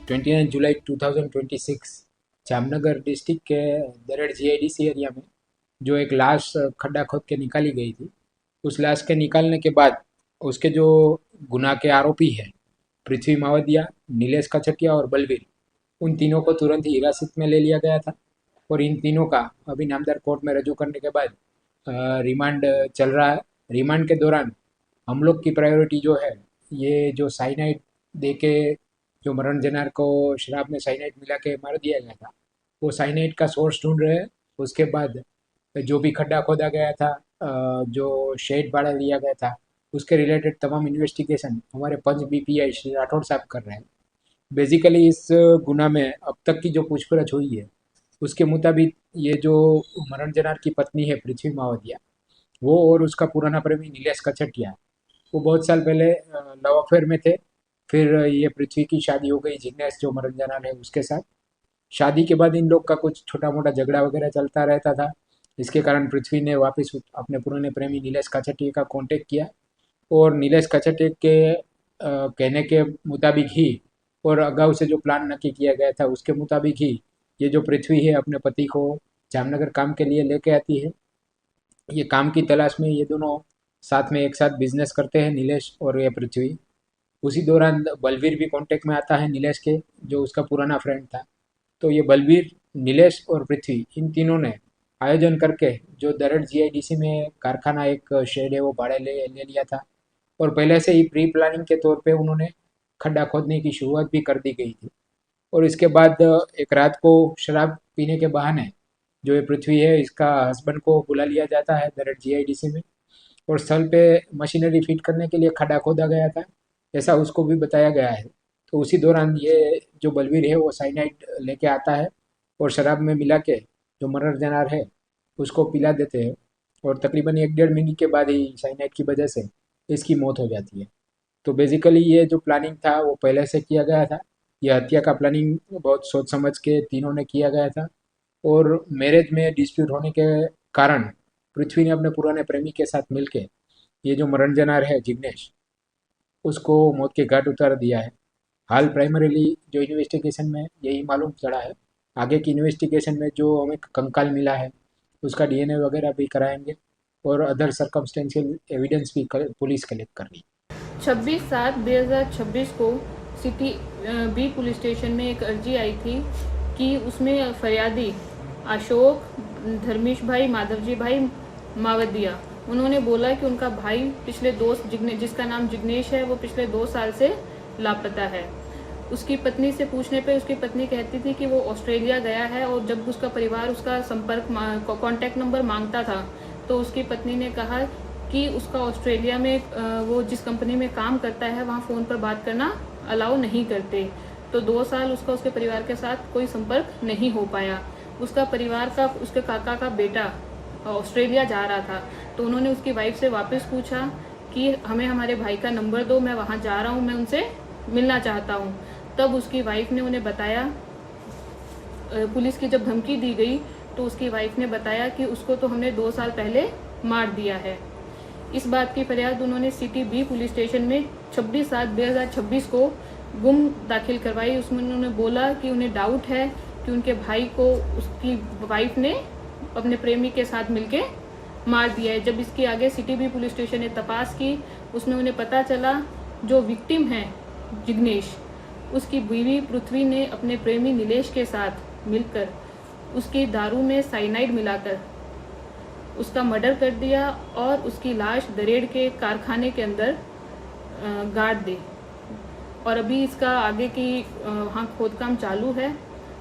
29 जुलाई 2026 Jamnagar district के दरेड़ GIDC area में जो एक लाश खड्डा खोद के निकाली गई थी, उस लाश के निकालने के बाद उसके जो गुनाह के आरोपी हैं पृथ्वी मावदिया, नीलेश कछटिया और बलवीर, उन तीनों को तुरंत ही हिरासत में ले लिया गया था और इन तीनों का अभी नामदार कोर्ट में रजू करने के बाद रिमांड चल रहा है। रिमांड के दौरान हम लोग की प्रायोरिटी जो है, ये जो साइनाइड दे के जो मरण जनार को शराब में साइनाइड मिला के मार दिया गया था, वो साइनाइड का सोर्स ढूंढ रहे हैं। उसके बाद जो भी खड्डा खोदा गया था, जो शेड भाड़ा लिया गया था, उसके रिलेटेड तमाम इन्वेस्टिगेशन हमारे पंच बीपीआई श्री राठौड़ साहब कर रहे हैं। बेसिकली इस गुना में अब तक की जो पूछपरछ हुई है, उसके मुताबिक ये जो मरण जनार की पत्नी है पृथ्वी मावदिया, वो और उसका पुराना प्रेमी नीलेश कछटिया, वो बहुत साल पहले लव अफेयर में थे। फिर ये पृथ्वी की शादी हो गई जिग्नेश जो मरण जनार है उसके साथ। शादी के बाद इन लोग का कुछ छोटा मोटा झगड़ा वगैरह चलता रहता था। इसके कारण पृथ्वी ने वापस अपने पुराने प्रेमी नीलेश कछटिया का कांटेक्ट किया और नीलेश कछटिया के कहने के मुताबिक ही और अगाऊ से जो प्लान नक्की किया गया था उसके मुताबिक ही ये जो पृथ्वी है अपने पति को जामनगर काम के लिए लेके आती है। ये काम की तलाश में ये दोनों साथ में एक साथ बिजनेस करते हैं, नीलेश और ये पृथ्वी। उसी दौरान बलवीर भी कांटेक्ट में आता है नीलेश के, जो उसका पुराना फ्रेंड था। तो ये बलवीर, नीलेश और पृथ्वी, इन तीनों ने आयोजन करके जो दरड़ जीआईडीसी में कारखाना एक शेड है वो भाड़े ले लिया था और पहले से ही प्री प्लानिंग के तौर पे उन्होंने खड्डा खोदने की शुरुआत भी कर दी गई थी। और इसके बाद एक रात को शराब पीने के बहाने जो ये पृथ्वी है इसका हस्बैंड को बुला लिया जाता है दरड़ जीआईडीसी में और स्थल पे मशीनरी फिट करने के लिए खड्डा खोदा गया था, ऐसा उसको भी बताया गया है। तो उसी दौरान ये जो बलवीर है वो साइनाइड लेके आता है और शराब में मिला के जो मरण जनार है उसको पिला देते हैं और तकरीबन 1-1.5 मिनट के बाद ही साइनाइड की वजह से इसकी मौत हो जाती है। तो बेसिकली ये जो प्लानिंग था वो पहले से किया गया था। यह हत्या का प्लानिंग बहुत सोच समझ के तीनों ने किया गया था और मैरिज में डिस्प्यूट होने के कारण पृथ्वी ने अपने पुराने प्रेमी के साथ मिलके ये जो मरण जनार है जिग्नेश, उसको मौत के घाट उतार दिया है। हाल प्राइमरीली जो इन्वेस्टिगेशन में यही मालूम चला है। आगे की इन्वेस्टिगेशन में जो हमें कंकाल मिला है उसका डीएनए वगैरह भी कराएंगे और अदर सर्कमस्टेंशियल एविडेंस भी पुलिस कलेक्ट कर रही है। 26/7/2026 को सिटी बी पुलिस स्टेशन में एक अर्जी आई थी कि उसमें फरियादी अशोक धर्मेश भाई माधवजी भाई मावदिया, उन्होंने बोला कि उनका भाई पिछले जिसका नाम जिग्नेश है, वो पिछले 2 साल से लापता है। उसकी पत्नी से पूछने पे उसकी पत्नी कहती थी कि वो ऑस्ट्रेलिया गया है और जब उसका परिवार उसका कांटेक्ट नंबर मांगता था तो उसकी पत्नी ने कहा कि उसका ऑस्ट्रेलिया में वो जिस कंपनी में काम करता है वहाँ फ़ोन पर बात करना अलाउ नहीं करते। तो 2 साल उसके परिवार के साथ कोई संपर्क नहीं हो पाया। उसका परिवार का उसके काका का बेटा ऑस्ट्रेलिया जा रहा था, तो उन्होंने उसकी वाइफ से वापस पूछा कि हमें हमारे भाई का नंबर दो, मैं वहाँ जा रहा हूँ, मैं उनसे मिलना चाहता हूँ। तब उसकी वाइफ ने उन्हें बताया, पुलिस की जब धमकी दी गई तो उसकी वाइफ ने बताया कि उसको तो हमने 2 साल पहले मार दिया है। इस बात की फरियाद उन्होंने सिटी बी पुलिस स्टेशन में 26/7/2026 को गुम दाखिल करवाई। उसमें उन्होंने बोला कि उन्हें डाउट है कि उनके भाई को उसकी वाइफ ने अपने प्रेमी के साथ मिलके मार दिया है। जब इसके आगे सिटी बी पुलिस स्टेशन ने तपास की, उसमें उन्हें पता चला जो विक्टिम है जिग्नेश, उसकी बीवी पृथ्वी ने अपने प्रेमी नीलेश के साथ मिलकर उसकी दारू में साइनाइड मिलाकर उसका मर्डर कर दिया और उसकी लाश दरेड़ के कारखाने के अंदर गाड़ दी। और अभी इसका आगे की वहाँ खोदकाम चालू है।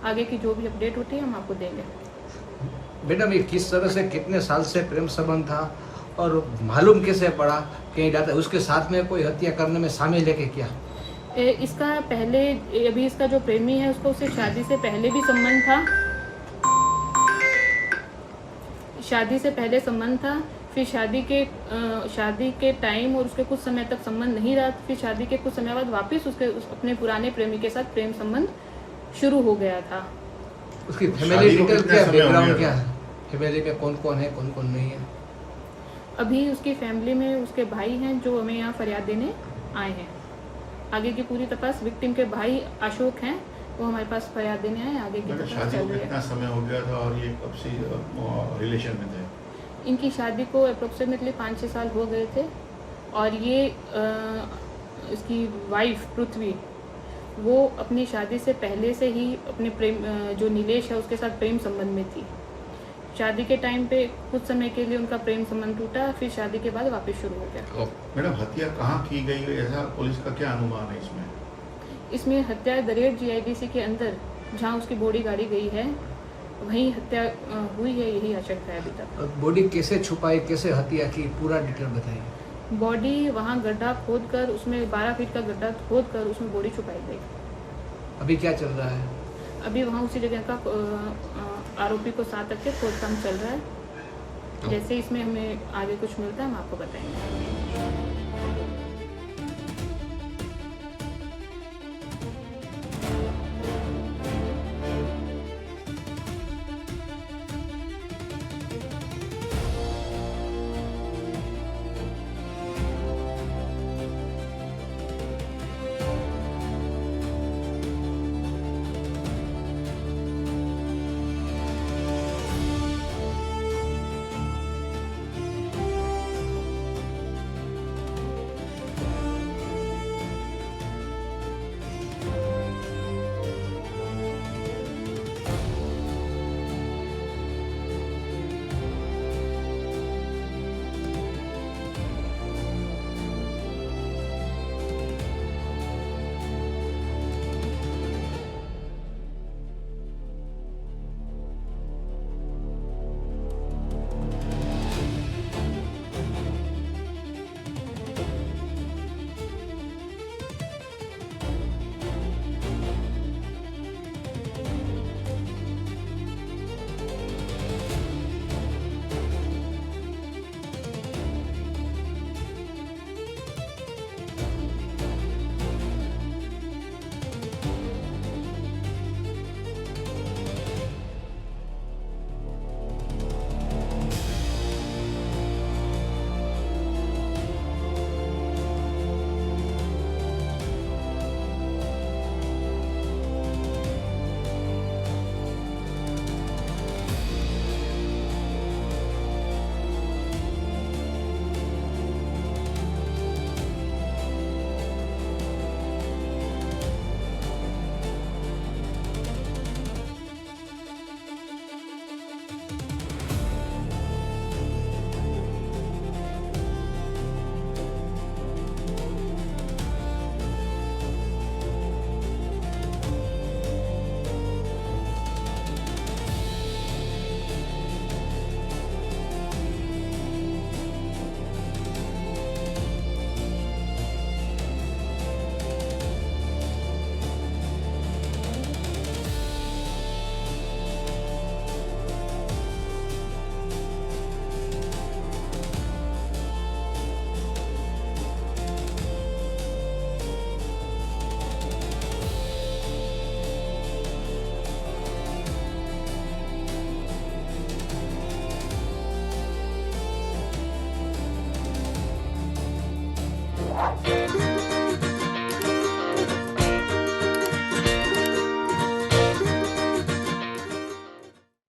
आगे की जो भी अपडेट होती है हम आपको देंगे। मैडम, ये किस तरह से कितने साल से प्रेम संबंध था और मालूम कैसे पड़ा कहीं जाता उसके साथ में कोई हत्या करने में शामिल है कि क्या? इसका पहले अभी इसका जो प्रेमी है उसको उससे शादी से पहले भी संबंध था। शादी से पहले संबंध था, फिर शादी के टाइम और उसके कुछ समय तक संबंध नहीं रहा। फिर शादी के कुछ समय बाद वापस अपने पुराने प्रेमी के साथ प्रेम संबंध शुरू हो गया था। उसकी फैमिली डिटेल क्या, बैकग्राउंड क्या है, फैमिली में कौन कौन है कौन कौन नहीं है? अभी उसकी फैमिली में उसके भाई हैं जो हमें यहाँ फरियाद देने आए हैं। आगे की पूरी तपास विक्टिम के भाई अशोक हैं वो हमारे पास फरियाद देने आए, आगे की मैंने तलाश शादी चल को रही कितना है। समय हो गया था और ये कब से रिलेशन में थे? इनकी शादी को अप्रोक्सीमेटली 5-6 साल हो गए थे और ये इसकी वाइफ पृथ्वी वो अपनी शादी से पहले से ही अपने प्रेम जो नीलेश है उसके साथ प्रेम संबंध में थी। शादी के टाइम पे कुछ समय के लिए उनका प्रेम संबंध टूटा, फिर शादी के बाद वापस शुरू हो गया। मैडम हत्या कहाँ की गई है, ऐसा पुलिस का क्या अनुमान है इसमें? इसमें हत्या दरेड़ जीआईडीसी के अंदर जहाँ उसकी बॉडी गाड़ी गई है वहीं हत्या हुई है, यही आशंका है अभी तक। बॉडी कैसे छुपाई, कैसे हत्या की, पूरा डिटेल बताइए। बॉडी वहाँ गड्ढा खोद कर उसमें 12 फीट का गड्ढा खोद कर उसमें बॉडी छुपाई गई। अभी क्या चल रहा है? अभी वहाँ उसी जगह का आरोपी को साथ रख के खोदकाम चल रहा है। जैसे इसमें हमें आगे कुछ मिलता है हम आपको बताएंगे।